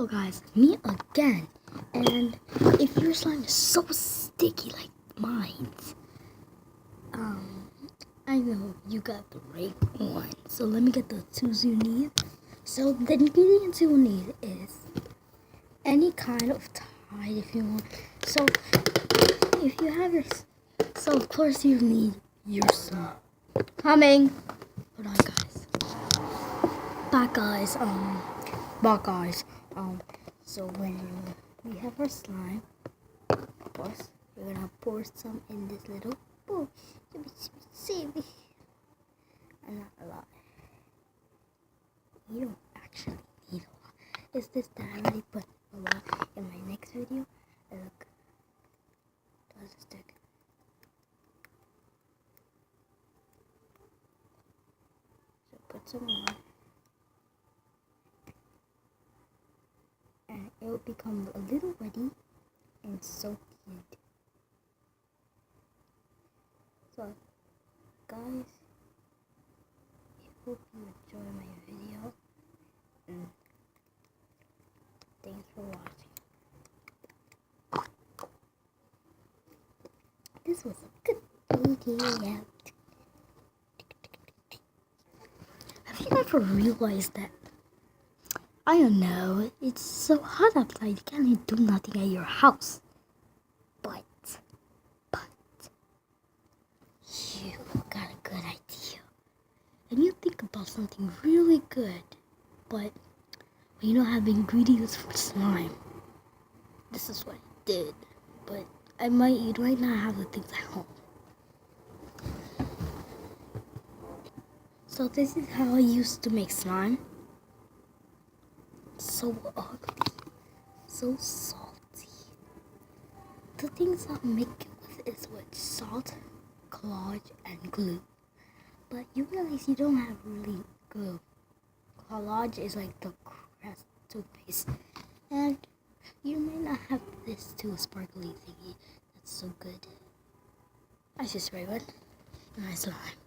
Hello guys, me again. And if your slime is so sticky like mine, I know you got the right one. So let me get the tools you need. So the ingredients you will need is any kind of tie if you want. So if you have your, so of course you need your slime. Coming. Hold on guys. Back guys. So when we have our slime, of course, we're gonna pour some in this little bowl. And not a lot. You don't actually need a lot. It's this that I already put a lot in my next video. And look, does it stick? So put some more. And it will become a little ready and soaked. So guys, I hope you enjoy my video and thanks for watching. This was a good video. Have you ever realized that? I don't know, it's so hot outside, you can't even do nothing at your house. But, you got a good idea. And you think about something really good, but when you don't have ingredients for slime, this is what I did. But you might not have the things at home. So this is how I used to make slime. So ugly, so salty. The things I'll make it with is with salt, collage, and glue. But you realize you don't have really glue. Collage is like the crest toothpaste. And you may not have this too sparkly thingy. That's so good. I just spray one. Nice slime.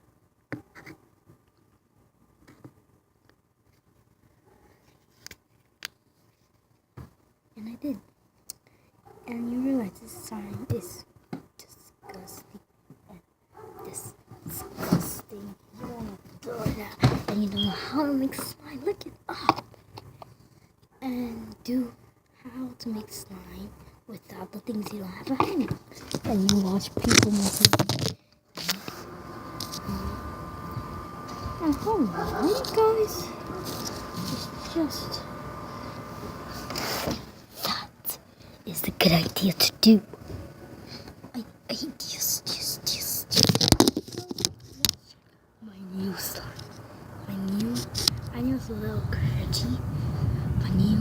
And I did. And you realize this slime is disgusting. And disgusting. You don't want to throw it out. And you don't know how to make slime. Look it up. And do how to make slime without the things you don't have at home. And you watch people make it. And hold on, guys. It's just... is a good idea to do. Just my new slime. I know it's a little crunchy. My new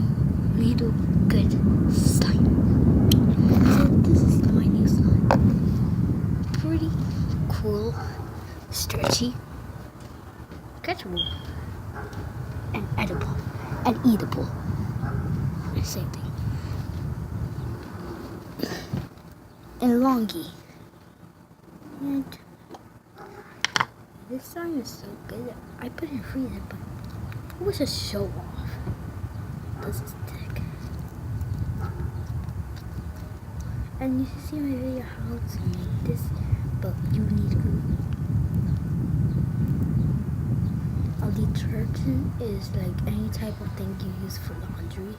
little good slime. So this is my new slime. Pretty cool, stretchy, catchable, and edible, and eatable. The same thing. And longy. And this slime is so good. I put it in freezer, but it was a show off. Does it stick? And you should see my video how to make this, but you need glue. A detergent is like any type of thing you use for laundry.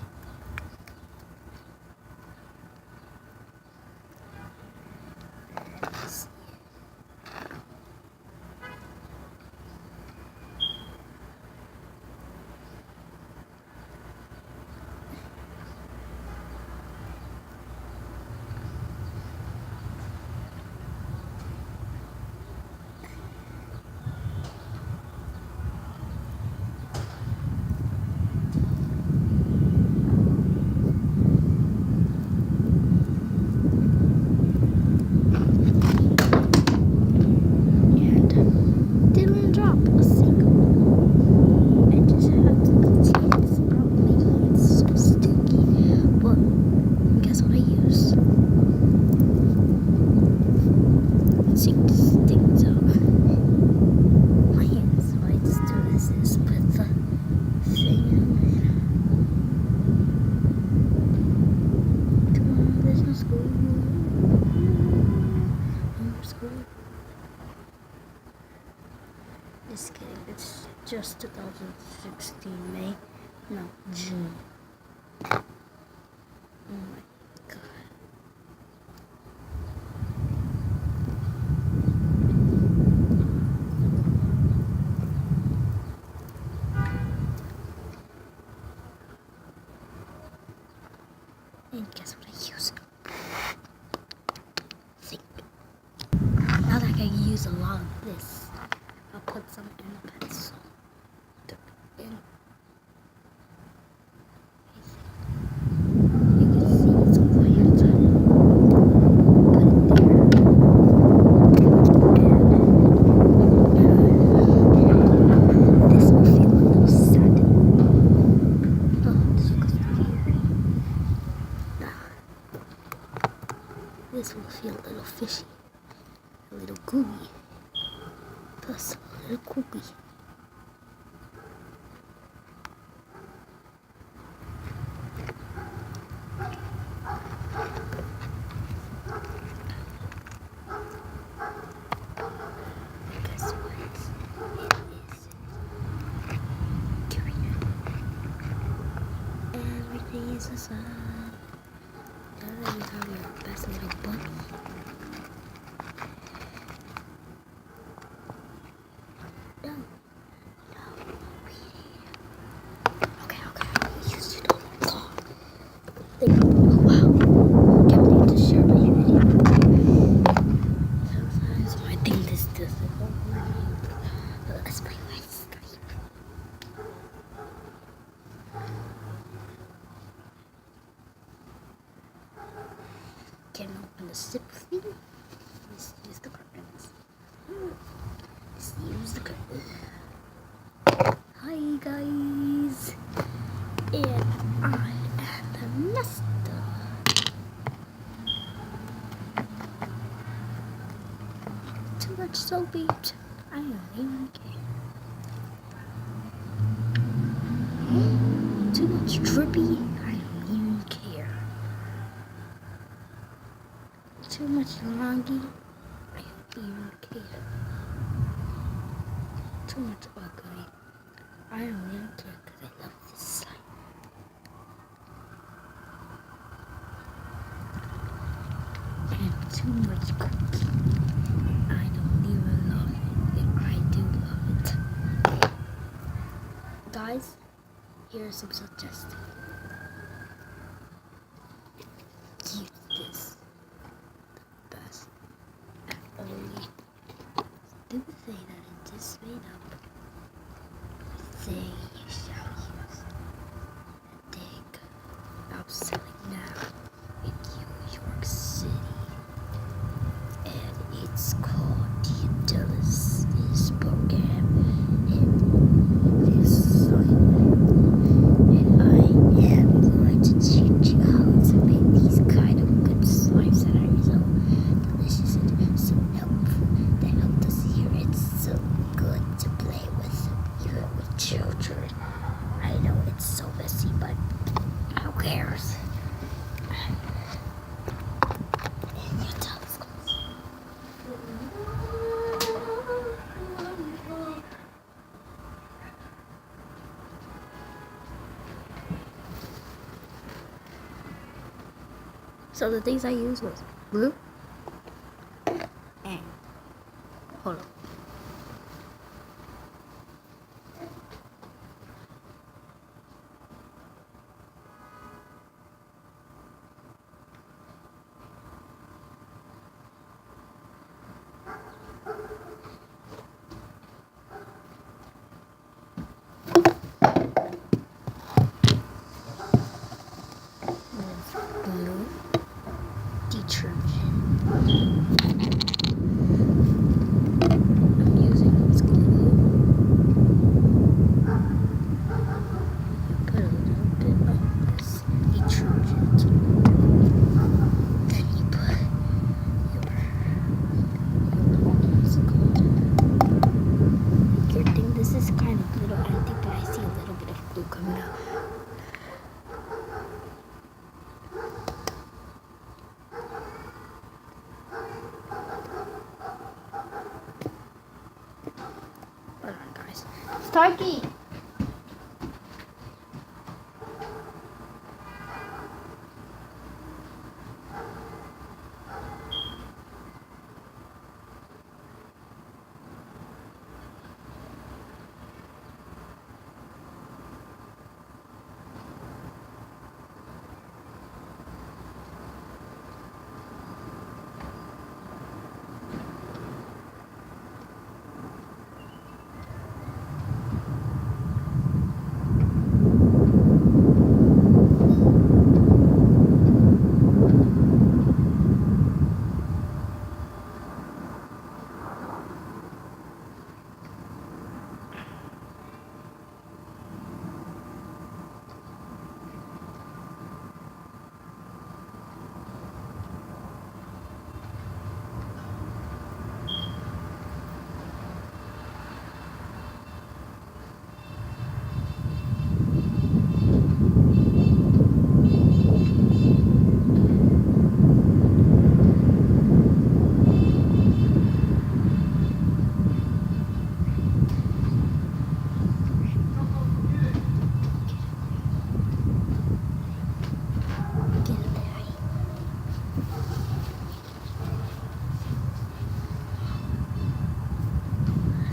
2016 May. No, June. Oh my god. And guess what I use? Think. Now that I can use a lot of this, I'll put some in the pencil. In. You can see it's over here. Put it there. This will feel a little sad. Oh, this looks weird. This will feel a little fishy. A little gooey. Plus a little kooky. Guess what? It is green. Everything is a sun. Now that we have our best little bunny. Okay. We used it all. Oh wow. Can't believe to share my video. Sometimes I think this doesn't work. Let's play Let's Skype. Can open the zip thing. Let's use the curtains. Let's use the curtain. Hi guys. And I am the master. Too much soapy. I don't even care. Too much drippy. I don't even care. Too much longy. I don't even care. Too much ugly. I don't even care because I love this slime. And too much cookie. I don't even love it. And I do love it. Guys, here are some suggestions. Use this. The best. And only. Do say that it just made up. Say you shall use a dig. I'm selling now in New York City. And it's called the Intelligence Program. And this slime. And I am going to teach you how to make these kind of good slimes that are so delicious and so helpful. That help us here. It's so good to play with here with children. I know it's so messy, but who cares? And your telescopes. So the things I used was glue and hold on. Glue, detergent. I'm using this glue. Put a little bit of this detergent. Then you put what's it called? Your thing. This is kind of a little empty, but I see a little bit of glue coming out. Hold on, guys. Starkey!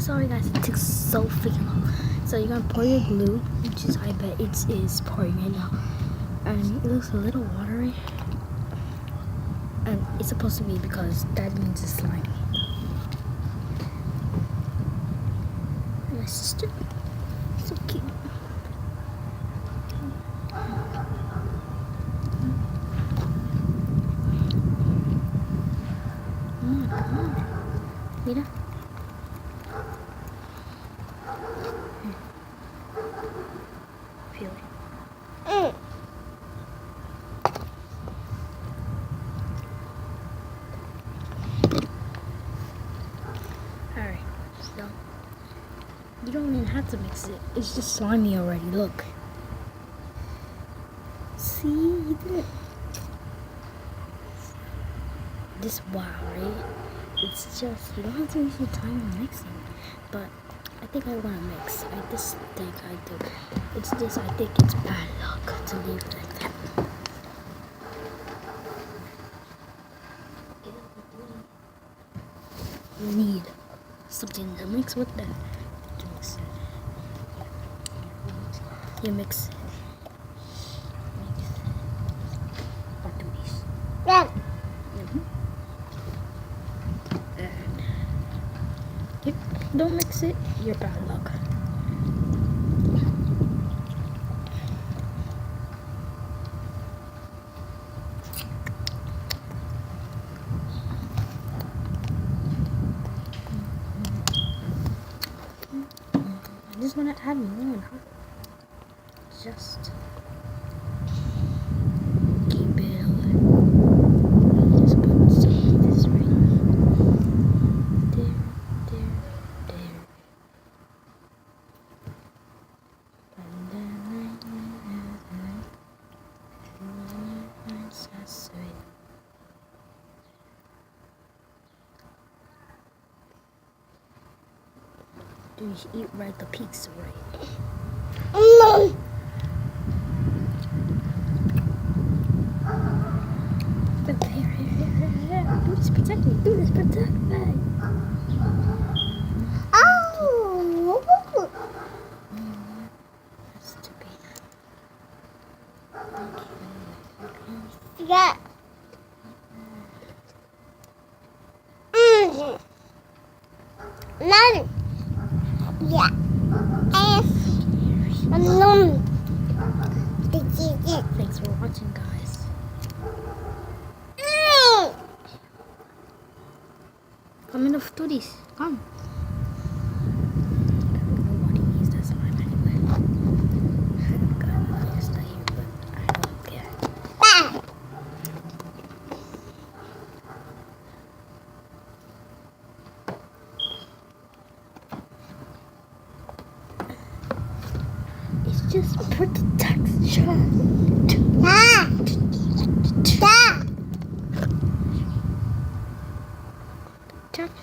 Sorry guys, it took so freaking long. So you're gonna pour your glue, which is, I bet it is pouring right now. And it looks a little watery. And it's supposed to be because that means it's slimy. My sister, so cute. Come on. Mira. Feel it. Alright, so you don't even have to mix it. It's just slimy already. Look. See, you didn't. This wow, right? It's just, you don't have to waste your time mixing. But I think I want to mix. I just think I do. It's just, I think it's bad luck to leave it like that. You need something to mix with that. To mix it. You mix it. Yeah. If you don't mix it, you're bad luck. I just want to add more. Just keep it away. Just put some of this right there, there. And then you should eat right the pizza right. No. Do this, protect me. Do this, protect me. Oh. Has to be. Yeah. None. Yeah. Alone. Thanks for watching, guys. Come in the this. Come. Nobody needs that slime anyway. I'm gonna stay here, but I don't care. It's just for the texture. Texture.